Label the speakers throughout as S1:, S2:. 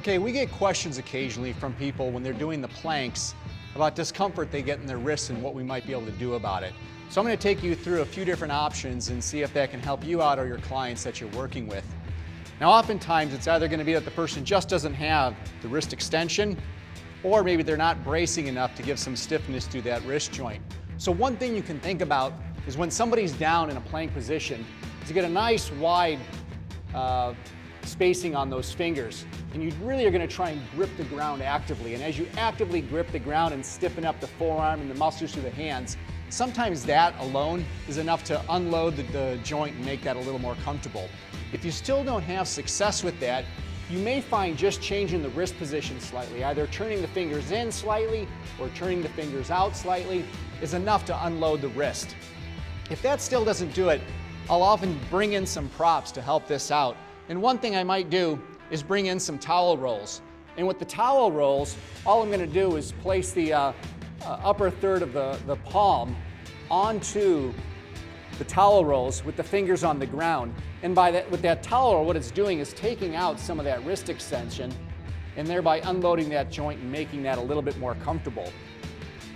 S1: Okay, we get questions occasionally from people when they're doing the planks about discomfort they get in their wrists and what we might be able to do about it. So I'm going to take you through a few different options and see if that can help you out or your clients that you're working with. Now, oftentimes it's either going to be that the person just doesn't have the wrist extension, or maybe they're not bracing enough to give some stiffness to that wrist joint. So one thing you can think about is when somebody's down in a plank position, is to get a nice wide spacing on those fingers. And you really are going to try and grip the ground actively. And as you actively grip the ground and stiffen up the forearm and the muscles through the hands, sometimes that alone is enough to unload the joint and make that a little more comfortable. If you still don't have success with that, you may find just changing the wrist position slightly, either turning the fingers in slightly or turning the fingers out slightly, is enough to unload the wrist. If that still doesn't do it, I'll often bring in some props to help this out. And one thing I might do is bring in some towel rolls. And with the towel rolls, all I'm going to do is place the upper third of the palm onto the towel rolls with the fingers on the ground. And with that towel roll, what it's doing is taking out some of that wrist extension and thereby unloading that joint and making that a little bit more comfortable.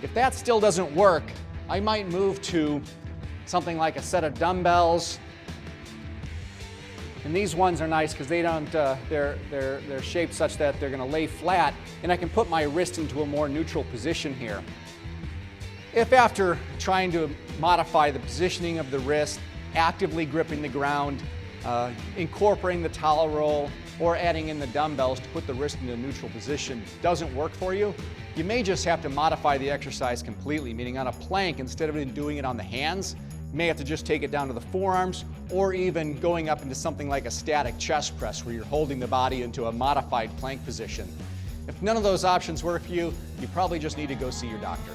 S1: If that still doesn't work, I might move to something like a set of dumbbells. And these ones are nice because they don't, they're shaped such that they're going to lay flat, and I can put my wrist into a more neutral position here. If after trying to modify the positioning of the wrist, actively gripping the ground, incorporating the towel roll, or adding in the dumbbells to put the wrist into a neutral position doesn't work for you, you may just have to modify the exercise completely, meaning on a plank, instead of doing it on the hands, you may have to just take it down to the forearms, or even going up into something like a static chest press where you're holding the body into a modified plank position. If none of those options work for you, you probably just need to go see your doctor.